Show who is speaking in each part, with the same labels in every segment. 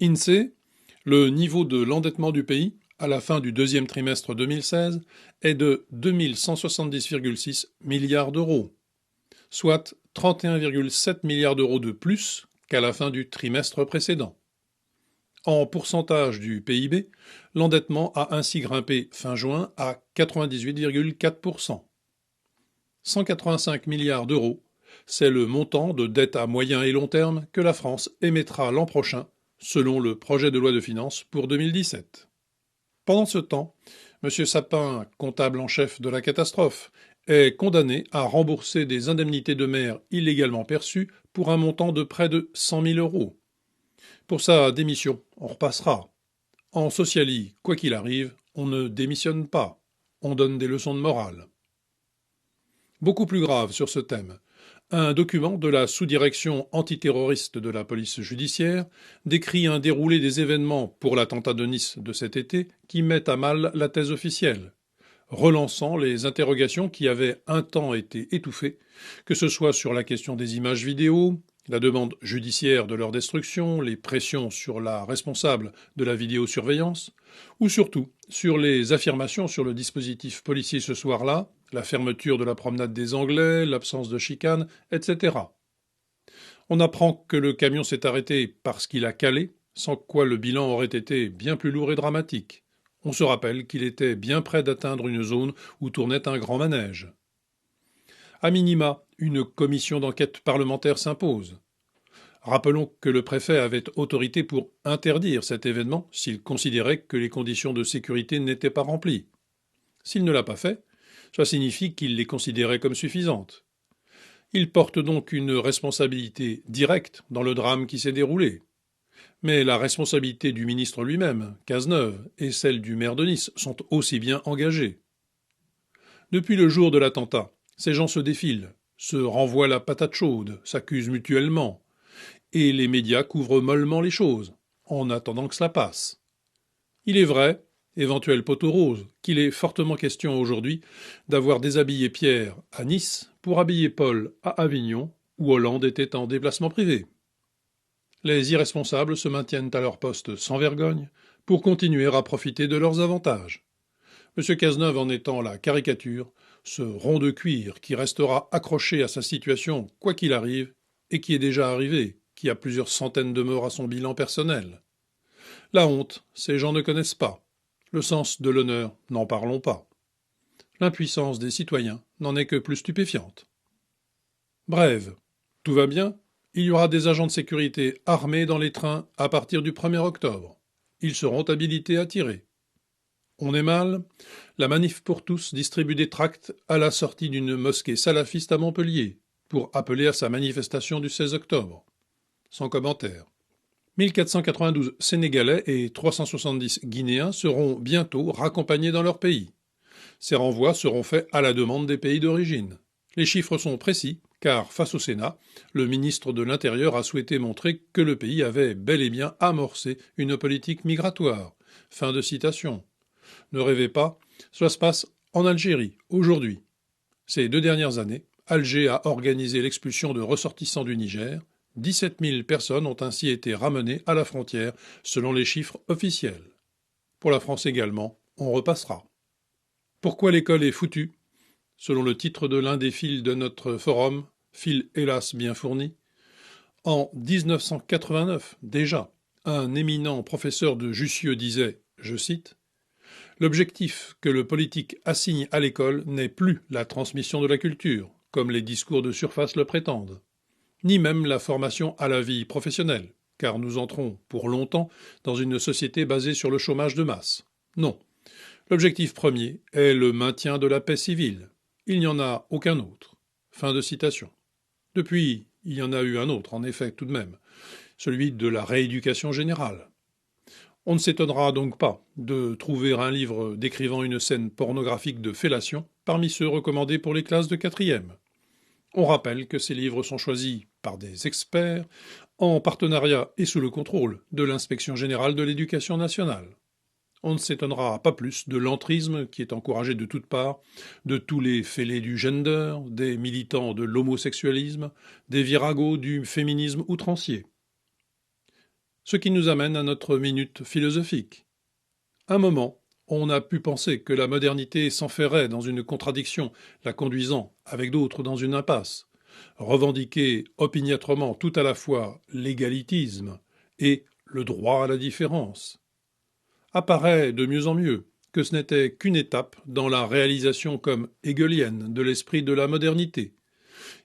Speaker 1: INSEE, le niveau de l'endettement du pays à la fin du deuxième trimestre 2016 est de 2170,6 milliards d'euros, soit 31,7 milliards d'euros de plus qu'à la fin du trimestre précédent. En pourcentage du PIB, l'endettement a ainsi grimpé fin juin à 98,4%. 185 milliards d'euros, c'est le montant de dette à moyen et long terme que la France émettra l'an prochain, selon le projet de loi de finances pour 2017. Pendant ce temps, M. Sapin, comptable en chef de la catastrophe, est condamné à rembourser des indemnités de maire illégalement perçues pour un montant de près de 100 000 euros. Pour sa démission, on repassera. En Sociali, quoi qu'il arrive, on ne démissionne pas, on donne des leçons de morale. Beaucoup plus grave sur ce thème, un document de la sous-direction antiterroriste de la police judiciaire décrit un déroulé des événements pour l'attentat de Nice de cet été qui met à mal la thèse officielle, relançant les interrogations qui avaient un temps été étouffées, que ce soit sur la question des images vidéo, la demande judiciaire de leur destruction, les pressions sur la responsable de la vidéosurveillance, ou surtout sur les affirmations sur le dispositif policier ce soir-là, la fermeture de la promenade des Anglais, l'absence de chicane, etc. On apprend que le camion s'est arrêté parce qu'il a calé, sans quoi le bilan aurait été bien plus lourd et dramatique. On se rappelle qu'il était bien près d'atteindre une zone où tournait un grand manège. A minima, une commission d'enquête parlementaire s'impose. Rappelons que le préfet avait autorité pour interdire cet événement s'il considérait que les conditions de sécurité n'étaient pas remplies. S'il ne l'a pas fait, cela signifie qu'il les considérait comme suffisantes. Il porte donc une responsabilité directe dans le drame qui s'est déroulé. Mais la responsabilité du ministre lui-même, Cazeneuve, et celle du maire de Nice sont aussi bien engagées. Depuis le jour de l'attentat, ces gens se défilent, se renvoient la patate chaude, s'accusent mutuellement, et les médias couvrent mollement les choses, en attendant que cela passe. Il est vrai, éventuel poteau rose, qu'il est fortement question aujourd'hui d'avoir déshabillé Pierre à Nice pour habiller Paul à Avignon, où Hollande était en déplacement privé. Les irresponsables se maintiennent à leur poste sans vergogne pour continuer à profiter de leurs avantages. M. Cazeneuve en étant la caricature, ce rond de cuir qui restera accroché à sa situation quoi qu'il arrive, et qui est déjà arrivé, qui a plusieurs centaines de morts à son bilan personnel. La honte, ces gens ne connaissent pas. Le sens de l'honneur, n'en parlons pas. L'impuissance des citoyens n'en est que plus stupéfiante. Bref, tout va bien. Il y aura des agents de sécurité armés dans les trains à partir du 1er octobre. Ils seront habilités à tirer. On est mal. La Manif pour tous distribue des tracts à la sortie d'une mosquée salafiste à Montpellier pour appeler à sa manifestation du 16 octobre. Sans commentaire. 1492 Sénégalais et 370 Guinéens seront bientôt raccompagnés dans leur pays. Ces renvois seront faits à la demande des pays d'origine. Les chiffres sont précis, car face au Sénat, le ministre de l'Intérieur a souhaité montrer que le pays avait bel et bien amorcé une politique migratoire. Fin de citation. Ne rêvez pas, cela se passe en Algérie, aujourd'hui. Ces 2 dernières années, Alger a organisé l'expulsion de ressortissants du Niger. 17 000 personnes ont ainsi été ramenées à la frontière, selon les chiffres officiels. Pour la France également, on repassera. Pourquoi l'école est foutue? Selon le titre de l'un des fils de notre forum, fil hélas bien fourni, en 1989, déjà, un éminent professeur de Jussieu disait, je cite, « L'objectif que le politique assigne à l'école n'est plus la transmission de la culture, comme les discours de surface le prétendent, ni même la formation à la vie professionnelle, car nous entrons, pour longtemps, dans une société basée sur le chômage de masse. Non. L'objectif premier est le maintien de la paix civile. Il n'y en a aucun autre. » Fin de citation. Depuis, il y en a eu un autre, en effet, tout de même, celui de la rééducation générale. On ne s'étonnera donc pas de trouver un livre décrivant une scène pornographique de fellation parmi ceux recommandés pour les classes de 4e. On rappelle que ces livres sont choisis par des experts en partenariat et sous le contrôle de l'Inspection générale de l'éducation nationale. On ne s'étonnera pas plus de l'entrisme qui est encouragé de toutes parts, de tous les fêlés du gender, des militants de l'homosexualisme, des viragos du féminisme outrancier. Ce qui nous amène à notre minute philosophique. Un moment, on a pu penser que la modernité s'enferrait dans une contradiction, la conduisant, avec d'autres, dans une impasse. Revendiquer opiniâtrement tout à la fois l'égalitisme et le droit à la différence. Apparaît de mieux en mieux que ce n'était qu'une étape dans la réalisation comme hegelienne de l'esprit de la modernité,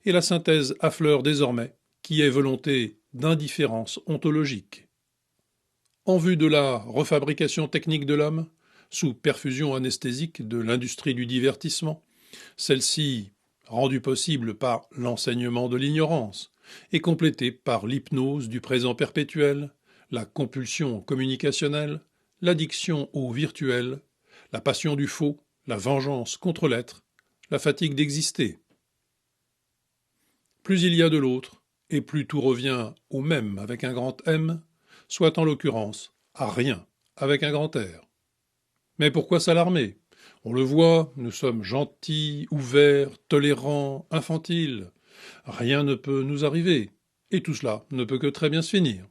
Speaker 1: et la synthèse affleure désormais, qui est volonté d'indifférence ontologique. En vue de la refabrication technique de l'homme, sous perfusion anesthésique de l'industrie du divertissement, celle-ci rendue possible par l'enseignement de l'ignorance et complétée par l'hypnose du présent perpétuel, la compulsion communicationnelle, l'addiction au virtuel, la passion du faux, la vengeance contre l'être, la fatigue d'exister. Plus il y a de l'autre, et plus tout revient au même avec un grand M, soit en l'occurrence à rien avec un grand R. Mais pourquoi s'alarmer? On le voit, nous sommes gentils, ouverts, tolérants, infantiles. Rien ne peut nous arriver, et tout cela ne peut que très bien se finir.